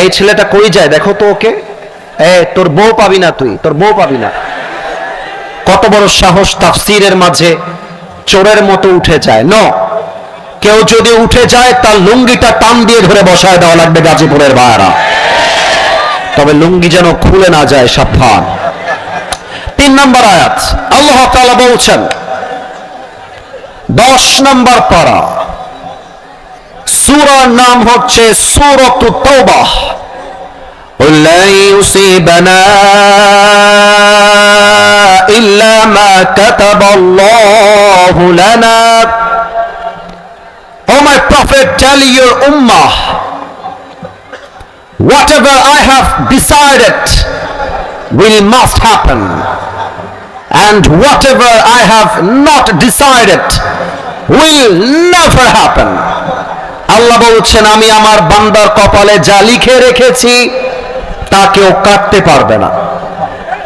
এই ছেলেটা কই যায় দেখো তো ওকে, তোর বউ পাবি না, তুই তোর বউ পাবি না। কত বড় সাহস তাফসীরের মাঝে চোরের মতো উঠে যায়। ন, কেউ যদি উঠে যায় তার লুঙ্গিটা টান দিয়ে ধরে বসায় দেওয়া লাগবে গাজীপুরের ভাইরা, তবে লুঙ্গি যেন খুলে না যায়, সাবধান। 3 নম্বর আয়াত আল্লাহ তাআলা বলছেন 10 নম্বর পারা, সূরার নাম হচ্ছে সূরাতুত তাওবাহ। লা ইউসিবানা ইল্লা মা কাতাবাল্লাহু লানা। Oh my prophet, tell your ummah, whatever I have decided will must happen, and whatever I have not decided will never happen. আল্লাহ বলছেন আমি আমার বান্দার কপালে যা লিখে রেখেছি তা কেউ কাটতে পারবে না,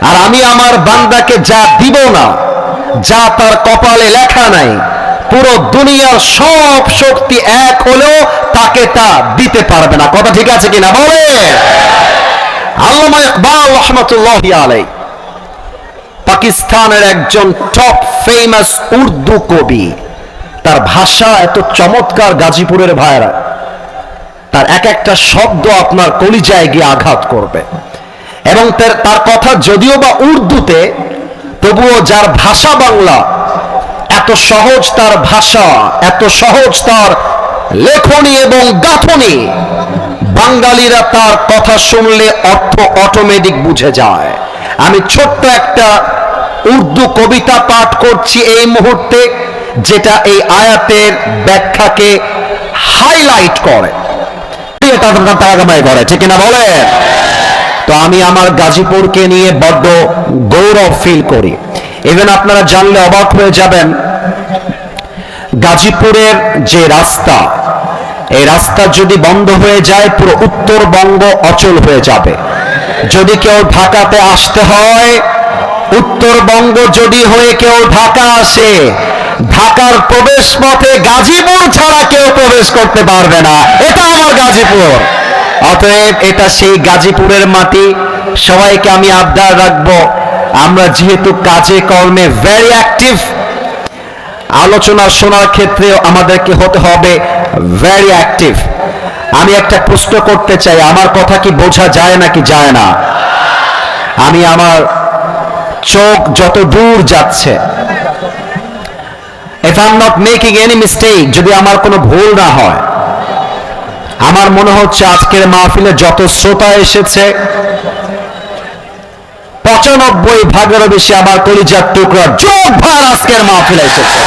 আর আমি আমার বান্দাকে যা দিব না, যা তার কপালে লেখা নাই, পুরো দুনিয়ার সব শক্তি এক হলেও তাকে তা দিতে পারবে না। কথা ঠিক আছে কিনা বলে? আল্লামা ইকবাল রাহমাতুল্লাহি আলাইহি পাকিস্তানের একজন টপ ফেমাস উর্দু কবি, তার ভাষা এত চমৎকার গাজীপুরের ভাইরা, তার এক একটা শব্দ আপনার কলিজায় গিয়ে আঘাত করবে। এবং তার কথা যদিও বা উর্দুতে, তবুও যার ভাষা বাংলা, এত সহজ তার ভাষা, এত সহজ তার লেখনী এবং গাঁথনি, বাঙালিরা তার কথা শুনলে অর্থ অটোমেটিক বুঝে যায়। আমি ছোট্ট একটা উর্দু কবিতা পাঠ করছি এই মুহূর্তে, যেটা এই আয়াতের ব্যাখ্যাকে হাইলাইট করে, ঠিক না বলে? তো আমি আমার গাজীপুরকে নিয়ে বড্ড গৌরব ফিল করি। ইভেন আপনারা জানলে অবাক হয়ে যাবেন, গাজীপুরের যে রাস্তা, এই রাস্তা যদি বন্ধ হয়ে যায় পুরো উত্তরবঙ্গ অচল হয়ে যাবে। যদি কেউ ঢাকাতে আসতে হয়, উত্তরবঙ্গ যদি হয়ে কেউ ঢাকা আসে, ঢাকার প্রবেশ পথে গাজীপুর ছাড়া কেউ প্রবেশ করতে পারবে না। এটা আমার গাজীপুর। অতএব এটা সেই গাজীপুরের মাটি। সবাইকে আমি আবদার রাখবো, আমরা যেহেতু কাজে কর্মে ভেরি অ্যাক্টিভ, আলোচনা শোনার ক্ষেত্রেও আমাদেরকে হতে হবে ভেরি অ্যাক্টিভ। আমি একটা প্রশ্ন করতে চাই, আমার কথা কি বোঝা যায় নাকি যায় না? আমি আমার চোখ যত দূর যাচ্ছে, if I'm not making any mistake, যদি আমার কোনো ভুল না হয়, আমার মনে হচ্ছে আজকের মাহফিলে যত শ্রোতা এসেছে 95% বেশি আমার কলিজার টুকরা যোগ ভার আজকের মাহফিলে এসেছে।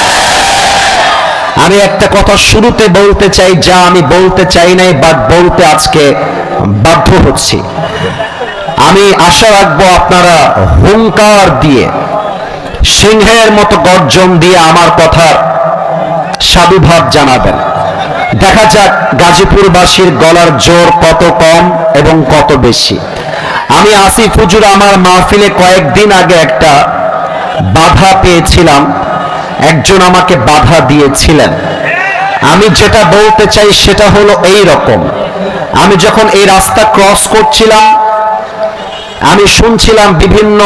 আমি একটা কথা শুরুতে বলতে চাই, যা আমি বলতে চাই নাই, বাট বলতে আজকে বাধ্য হচ্ছি। আমি আশা রাখবো আপনারা হুঙ্কার দিয়ে, সিংহের মতো গর্জন দিয়ে আমার কথার সাধুভাব জানাবেন। দেখা যাক গাজীপুরবাসীর গলার জোর কত কম এবং কত বেশি। আমি আসিফ হুজুর আমার মাহফিলে কয়েকদিন আগে একটা বাধা পেয়েছিলাম, একজন আমাকে বাধা দিয়েছিলেন। আমি যেটা বলতে চাই সেটা হলো এই রকম, আমি যখন এই রাস্তা ক্রস করছিলাম, আমি শুনছিলাম বিভিন্ন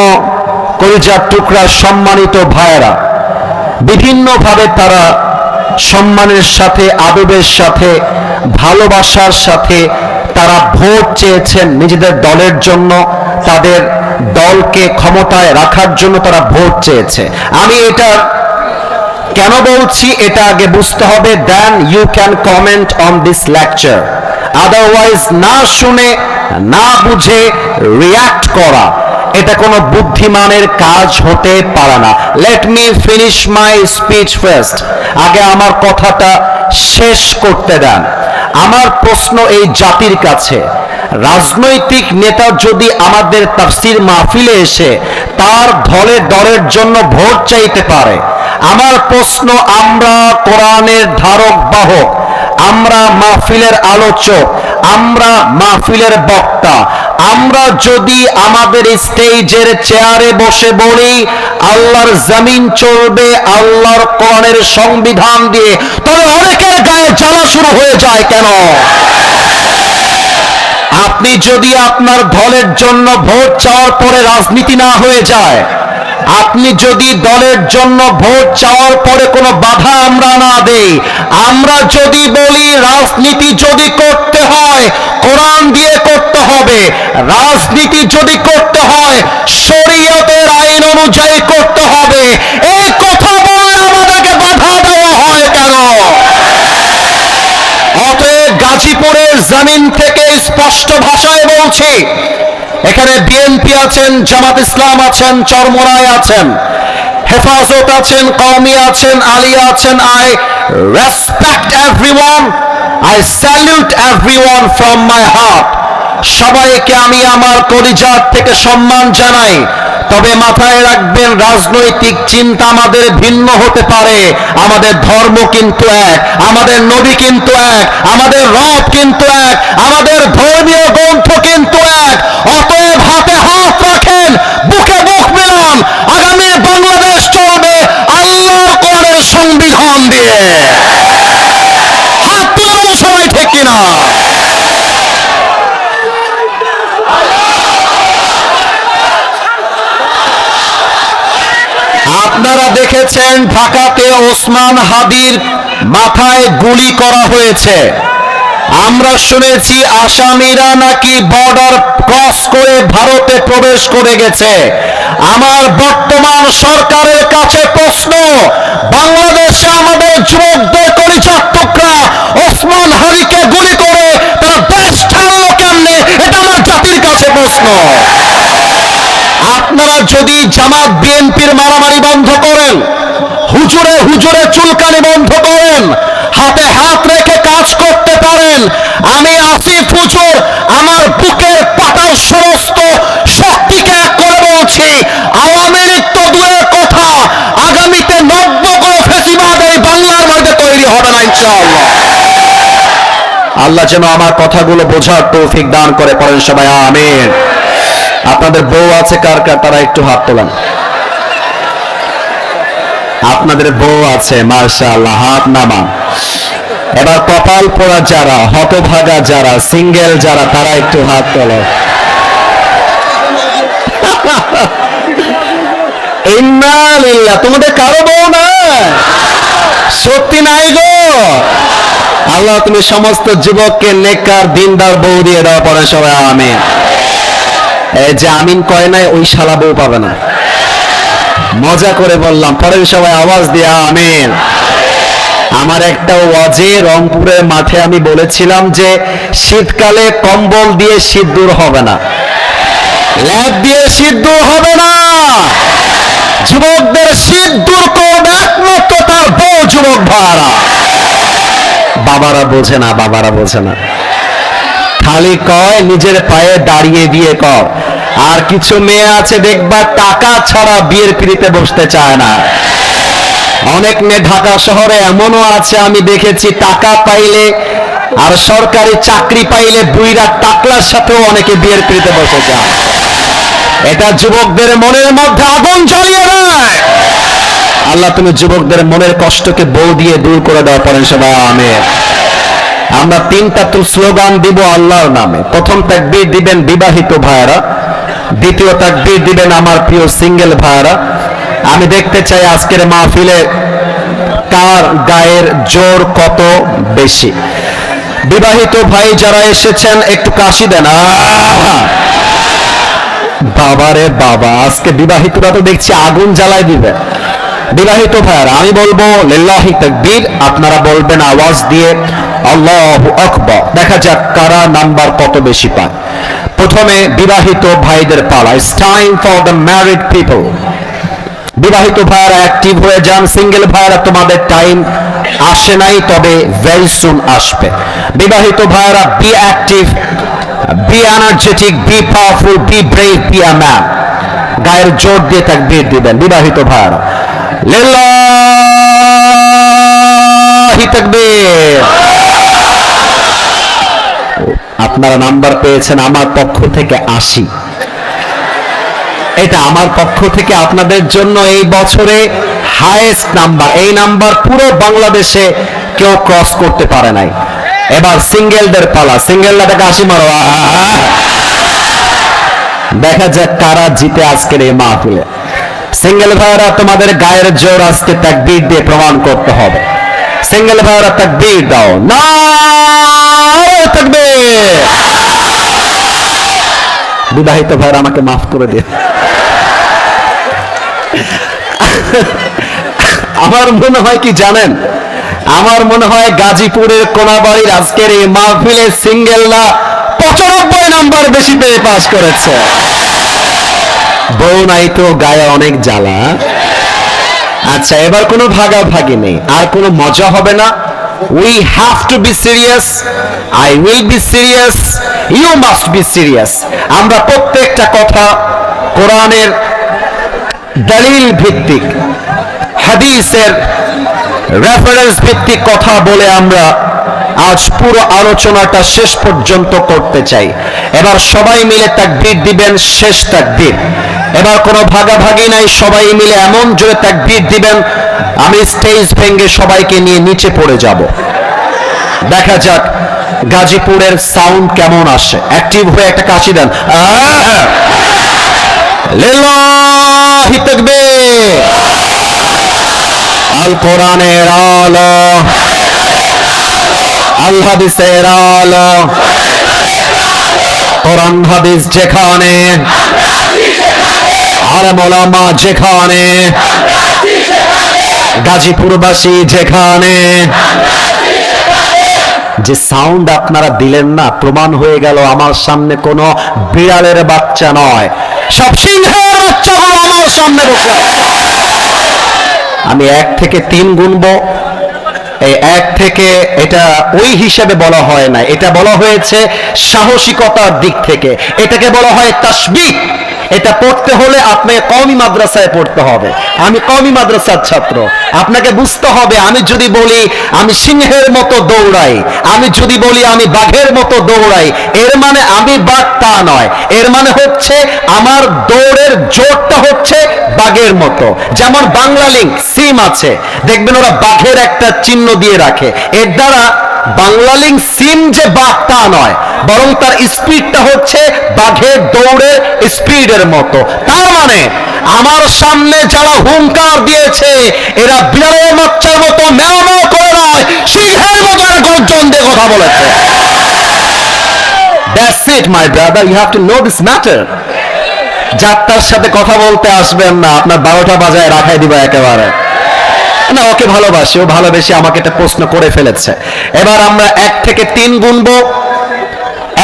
কলিজার টুকরার সম্মানিত ভাইয়েরা বিভিন্নভাবে তারা সম্মানের সাথে, আদবের সাথে, ভালোবাসার সাথে তারা ভোট চেয়েছেন নিজেদের দলের জন্য, তাদের দলকে ক্ষমতায় রাখার জন্য তারা ভোট চেয়েছে। আমি এটা কেন বলছি এটা আগে বুঝতে হবে, then you can comment on this lecture. Otherwise না শুনে না বুঝে রিয়াক্ট করা, এটা কোনো বুদ্ধিমানের কাজ হতে পারে না। Let me finish my speech first. আগে আমার কথাটা শেষ করতে দেন। আমার প্রশ্ন এই জাতির কাছে, রাজনৈতিক নেতা যদি আমাদের তাফসীর মাহফিলে এসে তার দলের জন্য ভোট চাইতে পারে, আমার প্রশ্ন, আমরা কোরআনের ধারক বাহক, আমরা মাহফিলের আলোচক, আমরা মাহফিলের বক্তা, আমরা যদি আমাদের স্টেজের চেয়ারে বসে বলি আল্লাহর জমিন চলবে আল্লাহর কোরআনের সংবিধান দিয়ে, তবে অনেকের গায়ে জ্বালা শুরু হয়ে যায় কেন? আপনি যদি আপনার দলের জন্য ভোট চাওয়ার পরে রাজনীতি না হয়ে যায়, আপনি যদি দলের জন্য ভোট চাওয়ার পরে কোনো বাধা আমরা না দেই, আমরা যদি বলি রাজনীতি যদি করতে হয় কোরআন দিয়ে করতে হবে, রাজনীতি যদি করতে হয় শরীয়তের আইন অনুযায়ী করতে হবে, এই কথা বললে আমাদেরকে বাধা দেওয়া হয় কেন? অতএব গাজীপুরের জমিন থেকে স্পষ্ট ভাষায় বলছি, এখানে বিএনপি আছেন, জামাত ইসলাম আছেন, চরমোনাই আছেন, হেফাজত আছেন, কওমি আছেন, আলিয়া আছেন। I respect everyone, I salute everyone from my heart. সবাইকে আমি আমার কলিজার থেকে সম্মান জানাই। তবে মাথায় রাখবেন, রাজনৈতিক চিন্তা আমাদের ভিন্ন হতে পারে, আমাদের ধর্ম কিন্তু এক, আমাদের নবী কিন্তু এক, আমাদের রব কিন্তু এক, আমাদের ধর্মীয় গ্রন্থ কিন্তু এক। অতএব হাতে হাত রাখেন, বুকে বুক মিলান, আগামী বাংলাদেশ চলবে আল্লাহর কোরআনের সংবিধান দিয়ে। হাত তোলার সময় ঠিক কিনা? আপনারা দেখেছেন ঢাকাতে ওসমান হাদির মাথায় গুলি করা হয়েছে। আমরা শুনেছি আসামিরা নাকি বর্ডার ক্রস করে ভারতে প্রবেশ করে গেছে। আমার বর্তমান সরকারের কাছে প্রশ্ন, বাংলাদেশে আমাদের যুবকদের কলিজার টুকরা ওসমান হাদিকে গুলি করে তার দেশ ছাড়লো কেমনে? এটা আমার জাতির কাছে প্রশ্ন। আপনারা যদি জামাত বিএনপির মারামারি বন্ধ করেন, হুজুরে হুজুরে চুলকানি বন্ধ করেন, হাতে হাত রেখে কাজ করতে পারেন, আমি আসিফ হুজুর আমার বুকের পাতার সমস্ত শক্তিকে এক করে বলছি, আওয়ামী লীগ তো দূরের কথা, আগামীতে নব্য কোনো ফেসিবাদ এই বাংলার মধ্যে তৈরি হবে না ইনশাআল্লাহ। আল্লাহ যেন আমার কথাগুলো বোঝার তৌফিক দান করে, পড়েন সবাই আমিন। আপনাদের বউ আছে কার কার? তারা একটু হাত তোলেন। আপনাদের বউ আছে, মাশাআল্লাহ, হাত নামান। এবার কপাল পোড়া যারা, হতভাগা যারা, সিঙ্গেল যারা, তারা একটু হাত তোলো। ইন্না লিল্লাহ। তোমাদের কারো বউ না? সত্যি নাই গো? আল্লাহ তুমি সমস্ত যুবককে নেককার দিনদার বউ দিয়ে দাও, পড়ে সবাই আমিন। এই যে আমিন কয় নাই, ওই শালা বউ পাবে না। মজা করে বললাম, পরের সবাই আওয়াজ দিয়ে আমিন। আমার একটা ওয়াজে রংপুরের মাঠে আমি বলেছিলাম যে শীতকালে কম্বল দিয়ে শীত দূর হবে না, ল্যাপ দিয়ে শীত দূর হবে না। যুবকদের শীত দূর করবে একমাত্র তার বউ। যুবক ভাইরা, বাবারা বোঝে না, বাবারা বোঝে না, খালি কয় নিজের পায়ে দাঁড়িয়ে বিয়ে কর। আর কিছু মেয়ে আছে দেখবা টাকা ছাড়া বিয়ের পিড়িতে বসতে চায় না। অনেক মেয়ে ঢাকা শহরে এমনও আছে আমি দেখেছি, টাকা পাইলে আর সরকারি চাকরি পাইলে বুইরা টাকলার সাথেও অনেকে বিয়ের পিড়িতে বসে যায়। এটা যুবকদের মনের মধ্যে আগুন জ্বালিয়ে দেয়। আল্লাহ তুমি যুবকদের মনের কষ্টকে বউ দিয়ে দূর করে দাও, পড়েন সবাই আমিন। আমরা তিনটা তো স্লোগান দিব আল্লাহর নামে। প্রথম তাকবীর দিবেন বিবাহিত ভাইরা, দ্বিতীয় তাকবীর দিবেন আমার প্রিয় সিঙ্গেল ভাইরা। আমি দেখতে চাই আজকের মাহফিলে কার গায়ের জোর কত বেশি। বিবাহিত ভাই যারা এসেছেন একটু কাশি দেন। বাবারে বাবা, আজকে বিবাহিতরা তো দেখছি আগুন জ্বালায় দিবে। বিবাহিত ভাইরা আমি বলবো লিল্লাহি তাকবীর, আপনারা বলবেন আওয়াজ দিয়ে আল্লাহু আকবার। দেখা যাক কারা নাম্বার কত বেশি পায়। প্রথমে বিবাহিত ভাইদের পালা। It's time for the married people. বিবাহিত ভাইরা অ্যাক্টিভ হয়ে যান। সিঙ্গেল ভাইরা তোমাদের টাইম আসে নাই, তবে ভেরি সুন আসবে। বিবাহিত ভাইরা be active, be energetic, be powerful, be brave, be a man. গায়ের জোর দিয়ে তাকবীর দিবেন বিবাহিত ভাইরা। লিল্লাহি তাকবীর। আপনারা নাম্বার পেয়েছেন আমার পক্ষ থেকে 80। এটা আমার পক্ষ থেকে আপনাদের জন্য এই বছরে হাইয়েস্ট নাম্বার। এই নাম্বার পুরো বাংলাদেশে কেউ ক্রস করতে পারে নাই। এবার সিঙ্গেলদের পালা, সিঙ্গেলটাকে হাসি মারো। দেখা যাক কারা জিতে আজকের এই মাহফিলে। সিঙ্গেল ভাইরা তোমাদের গায়ের জোর আজকে তাকবীর দিয়ে প্রমাণ করতে হবে। সিঙ্গেল ভাইরা তাকবীর দাও, নারে তাকবীর। বিবাহিত ভাইরা আমাকে মাফ করে দিন। আমার মনে হয় কি জানেন, আমার মনে হয় গাজীপুরের কোনাবাড়ির আজকের এই মাহফিলে সিঙ্গেলরা 95 নাম্বার বেশি পেয়ে পাস করেছে। বউ নাই তো গায়ে অনেক জ্বালা। আচ্ছা, এবার কোনো ভাগাভাগি নেই, আর কোনো মজা হবে না। We have to be serious. I will be serious. You must be serious. আমরা প্রত্যেকটা কথা কোরআনের দলিল ভিত্তিক, হাদিসের রেফারেন্স ভিত্তিক কথা বলে আমরা আজ পুরো আলোচনাটা শেষ পর্যন্ত করতে চাই। এবার সবাই মিলে তাকবীর দিবেন, শেষ তাকবীর। এবার কোনো ভাগাভাগি নাই, সবাই মিলে এমন জোরে তাকবীর দিবেন আমি স্টেজ ভেঙে সবাইকে নিয়ে নিচে পড়ে যাব। দেখা যাক গাজীপুরের সাউন্ড কেমন আসে। অ্যাক্টিভ হয়ে একটা কাশি দেন। লিল্লাহি তাকবীর। আল কোরআনের আলো, আল হাদিসের আলো। কোরআন হাদিস যেখানে, আলেম ওলামা যেখানে, গাজীপুরবাসী যেখানে। যে সাউন্ড আপনারা দিলেন না, প্রমাণ হয়ে গেল আমার সামনে কোনো বিড়ালের বাচ্চা নয়, সব সিংহের বাচ্চাগুলো আমার সামনে বসে। আমি 1 থেকে 3 গুনবো। এই 1 থেকে, এটা ওই হিসেবে বলা হয় না, এটা বলা হয়েছে সাহসিকতার দিক থেকে। এটাকে বলা হয় তাসবিহ। এটা পড়তে হলে আপনি কওমি মাদ্রাসায় পড়তে হবে। আমি কওমি মাদ্রাসার ছাত্র। আপনাকে বুঝতে হবে, আমি যদি বলি আমি সিংহের মতো দৌড়াই, আমি যদি বলি আমি বাঘের মতো দৌড়াই, এর মানে আমি বাঘ তা নয়। এর মানে হচ্ছে আমার দৌড়ের জোরটা হচ্ছে বাঘের মতো। যেমন বাংলা লিংক সিম আছে, দেখবেন ওরা বাঘের একটা চিহ্ন দিয়ে রাখে। এর দ্বারা বাংলা লিংক সিম যে বাঘ তা নয়, বরং তার স্পিডটা হচ্ছে বাঘের দৌড়ের স্পিডের মতো। তার মানে আমার সামনে যারা হুঙ্কার দিয়েছে এরা বিড়ালের বাচ্চার মতো ম্যাও ম্যাও করে নয়, সিংহের মতো গর্জন দিয়ে কথা বলেছে। That's it, my brother. You have to know this matter. যাত্রার সাথে কথা বলতে আসবেন না, আপনার 12টা বাজায় রাখাই দিবা একেবারে। না, ওকে ভালোবাসি, ও ভালোবেসে আমাকে একটা প্রশ্ন করে ফেলেছে। এবার আমরা 1 থেকে 3 গুনবো।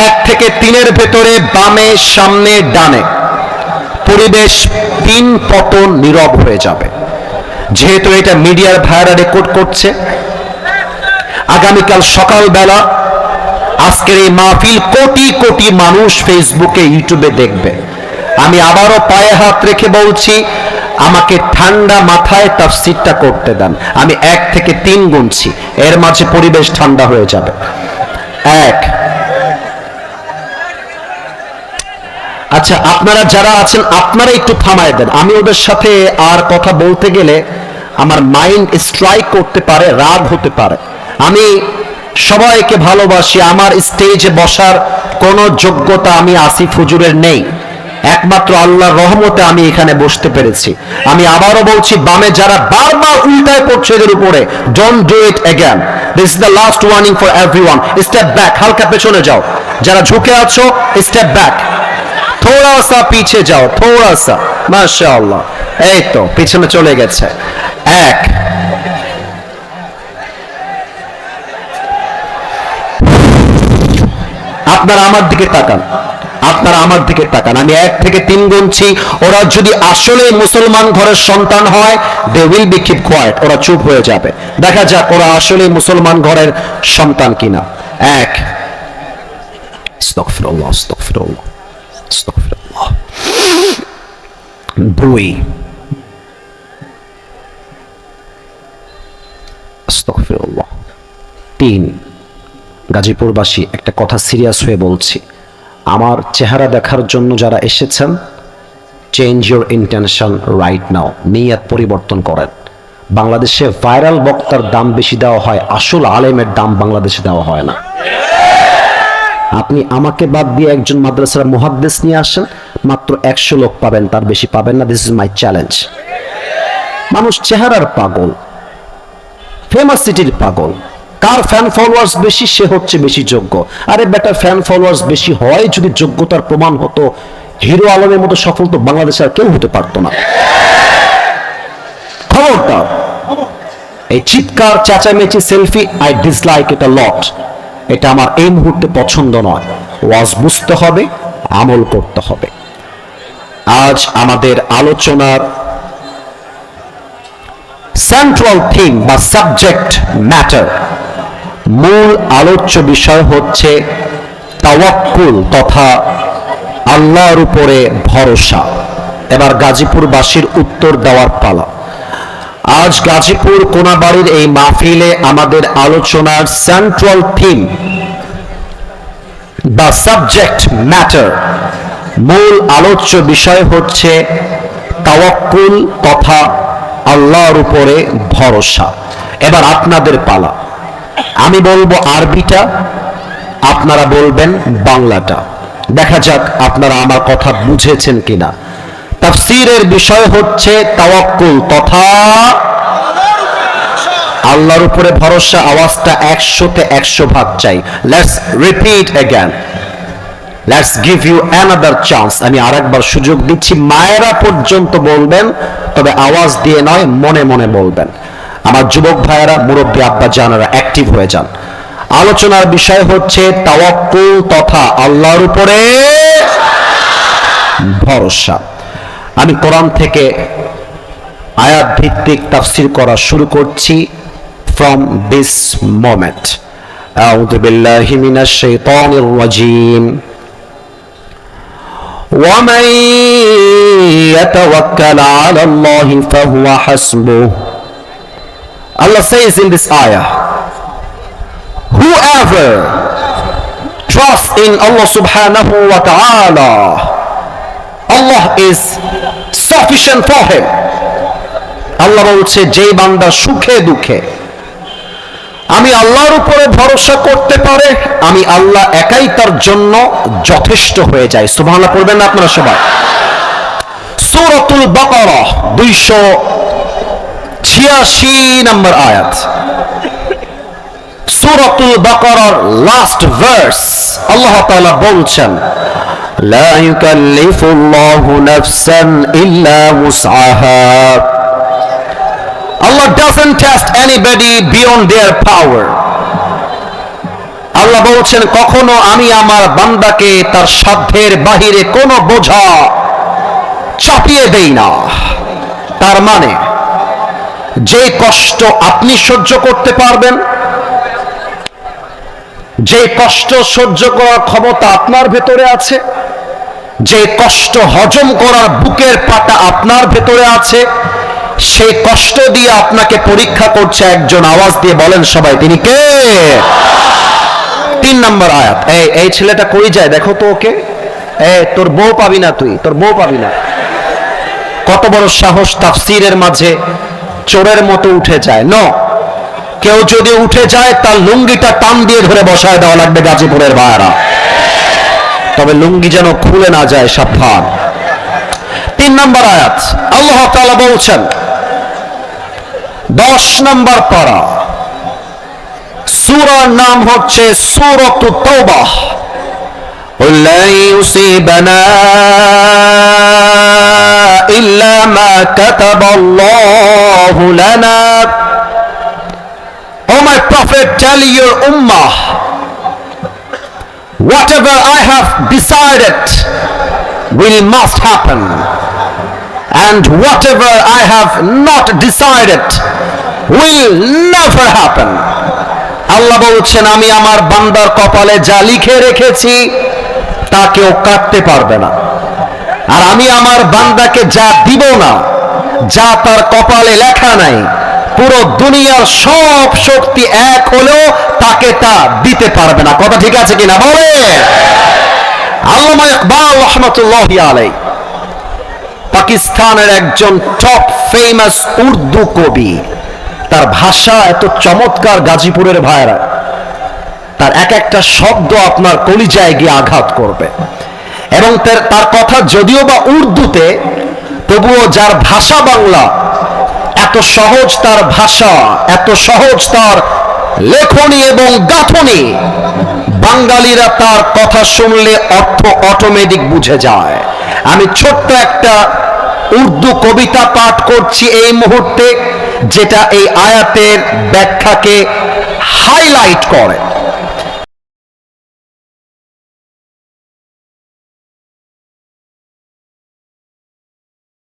1 থেকে 3-এর ভেতরে বামে, সামনে, ডানে পরিবেশ 3 পতন নীরব হয়ে যাবে। যেহেতু এটা মিডিয়ার ভাইরা রেকর্ড করছে, আগামীকাল সকালবেলা আজকের এই মাহফিল কোটি কোটি মানুষ ফেসবুকে, ইউটিউবে দেখবে। আমি আবারও পায়ে হাত রেখে বলছি, আমাকে ঠান্ডা মাথায় তাফসীরটা করতে দেন। আমি 1 থেকে 3 গুনছি, এর মাঝে পরিবেশ ঠান্ডা হয়ে যাবে। 1। আচ্ছা, আপনারা যারা আছেন আপনারা একটু থামায় দেন। আমি ওদের সাথে আর কথা বলতে গেলে আমার মাইন্ড স্ট্রাইক করতে পারে, রাগ হতে পারে। আমি সবাইকে ভালোবাসি, আমার স্টেজে বসার কোনো যোগ্যতা আমি আসিফ হুজুরের নেই, একমাত্র আল্লাহর রহমতে আমি এখানে বসতে পেরেছি। আমি আবারও বলছি, বামে যারা বারবার উল্টায় পড়ছে এদের উপরে, don't do it again. This is the last warning for everyone. Step back, হালকা পেছনে যাও। যারা ঝুঁকে আছো স্টেপ ব্যাক, थोड़ा सा पीछे जाओ, थोड़ा सा। माशाअल्लाह, এই তো পিছনে চলে গেছে। 1। আপনারা আমার দিকে তাকান, আপনারা আমার দিকে তাকান। আমি 1 থেকে 3 গুনছি। ওরা যদি আসলে মুসলমান ঘরের সন্তান হয়, they will be keep quiet, ওরা চুপ হয়ে যাবে। দেখা যাক ওরা আসলে মুসলমান ঘরের সন্তান কিনা। 1। আস্তাগফিরুল্লাহ, আস্তাগফিরুল্লাহ, আস্তাগফিরুল্লাহ। 2। আস্তাগফিরুল্লাহ। 3। গাজীপুরবাসী, একটা কথা সিরিয়াস হয়ে বলছি, আমার চেহারা দেখার জন্য যারা এসেছেন, change your intention right now. নিয়ত পরিবর্তন করেন। বাংলাদেশে ভাইরাল বক্তার দাম বেশি দেওয়া হয়, আসল আলেমের দাম বাংলাদেশে দেওয়া হয় না। আপনি আমাকে বাদ দিয়ে একজন মাদ্রাসার মুহাদ্দিস নিয়ে আসেন, মাত্র 100 লোক পাবেন, তার বেশি পাবেন না। This is my challenge. মানুষ চেহারার পাগল, ফেমাস সিটির পাগল, কার ফ্যান ফলোয়ার্স বেশি সে হচ্ছে বেশি যোগ্য। আরে বেটা, ফ্যান ফলোয়ার্স বেশি হয় যদি যোগ্যতার প্রমাণ হতো, হিরো আলমের মতো সফল তো বাংলাদেশে আর কেউ হতে পারতো না। খবরদার, এই চিৎকার চেঁচামেচি সেলফি, আই ডিসলাইক ইট আ লট। এটা আমার এই মুহূর্তে পছন্দ নয়। ওয়াজ বুঝতে হবে, আমল করতে হবে। আজ আমাদের আলোচনার সেন্ট্রাল থিম বা সাবজেক্ট ম্যাটার, মূল আলোচ্য বিষয় হচ্ছে তাওয়াক্কুল তথা আল্লাহর উপরে ভরসা। এবার গাজীপুরবাসীর উত্তর দেওয়ার পালা। আজ গাজীপুর কোনাবাড়ির এই মাহফিলে আমাদের আলোচনার সেন্ট্রাল থিম বা সাবজেক্ট ম্যাটার, মূল আলোচ্য বিষয় হচ্ছে তাওয়াক্কুল তথা আল্লাহর উপরে ভরসা। এবার আপনাদের পালা। আমি বলবো আরবিটা, আপনারা বলবেন বাংলাটা। দেখা যাক আপনারা আমার কথা বুঝেছেন কিনা। তাফসীরের বিষয় হচ্ছে তাওয়াক্কুল তথা আল্লাহর উপরে ভরসা। আওয়াজটা 100-তে 100 ভাগ চাই। Let's repeat again, let's give you another chance. আমি আরেকবার সুযোগ দিচ্ছি, মায়েরা পর্যন্ত বলবেন, তবে আওয়াজ দিয়ে নয়, মনে মনে বলবেন। আমার যুবক ভাইয়েরা, মুরব্বী আব্বা জানারা অ্যাক্টিভ হয়ে যান। আলোচনার বিষয় হচ্ছে তাওয়াক্কুল তথা আল্লাহর উপরে ভরসা। আমি কোরআন থেকে আয়াত ভিত্তিক তাফসীর করা শুরু করছি from this moment. আউযু বিল্লাহি মিনাশ শাইতানির রাজীম। ومن يتوكل على الله فهو حسبه. Allah says in this ayah, whoever trusts in Allah subhanahu wa ta'ala, Allah is sufficient for him. আল্লাহ বলছে, যেই বান্দা সুখে দুঃখে আমি আল্লাহর উপরে ভরসা করতে পারে, আমি আল্লাহ একাই তার জন্য যথেষ্ট হয়ে যায়। সুবহানাল্লাহ পড়বেন না আপনারা সবাই? সূরাতুল বাকারা 286 নম্বর আয়াত। সূরাতুল বাকারার লাস্ট ভার্স আল্লাহ তাআলা বলছেন, লা ইউকাল্লিফুল্লাহু নাফসান ইল্লা উসআহা। Allah doesn't test anybody beyond their power. আল্লাহ বলছেন, কখনো আমি আমার বান্দাকে তার সাধ্যের বাহিরে কোনো বোঝা চাপিয়ে দেই না। তার মানে যে কষ্ট আপনি সহ্য করতে পারবেন, যে কষ্ট সহ্য করার ক্ষমতা আপনার ভেতরে আছে, যে কষ্ট হজম করার বুকের পাটা আপনার ভেতরে আছে, সেই কষ্ট দিয়ে আপনাকে পরীক্ষা করছে একজন। আওয়াজ দিয়ে বলেন সবাই, তিনি কে? 3 নম্বর আয়াত। এই ছেলেটা কই যায় দেখো তো ওকে। তোর বউ পাবি না, তুই তোর বউ পাবি না। কত বড় সাহস তাফসীরের মাঝে চোরের মতো উঠে যায়। নো, কেউ যদি উঠে যায় তার লুঙ্গিটা টান দিয়ে ধরে বসায় দেওয়া লাগবে গাজীপুরের ভাইরা। তবে লুঙ্গি যেন খুলে না যায়, সাবধান। 3 নম্বর আয়াত আল্লাহ তাআলা বলছেন, 10 নম্বর পারা, সূরার নাম হচ্ছে সূরাতুত তাওবাহ। লা ইউসিবানা ইল্লা মা কাতাবাল্লাহু লানা। O my prophet, tell your ummah, whatever I have decided will must happen, and whatever I have not decided will never happen. আল্লাহ বলছেন, আমি আমার বান্দার কপালে যা লিখে রেখেছি তা কেউ কাটতে পারবে না, আর আমি আমার বান্দাকে যা দিব না, যা তার কপালে লেখা নাই, পুরো দুনিয়ার সব শক্তি এক হলেও তাকে তা দিতে পারবে না। কথা ঠিক আছে কিনা বলে? আল্লামা ইকবাল রাহমাতুল্লাহি আলাইহি পাকিস্তানের একজন টপ ফেমাস উর্দু কবি। তার ভাষা এত চমৎকার গাজীপুরের ভাইরা, তার এক একটা শব্দ আপনার কলিজায় গিয়ে আঘাত করবে। এবং তার কথা যদিও বা উর্দুতে, তবুও যার ভাষা বাংলা, এত সহজ তার ভাষা, এত সহজ তার লেখনী এবং গাঁথনি, বাঙালিরা তার কথা শুনলে অর্থ অটোমেটিক বুঝে যায়। আমি ছোট্ট একটা উর্দু কবিতা পাঠ করছি এই মুহূর্তে, যেটা এই আয়াতের ব্যাখ্যাকে হাইলাইট করে।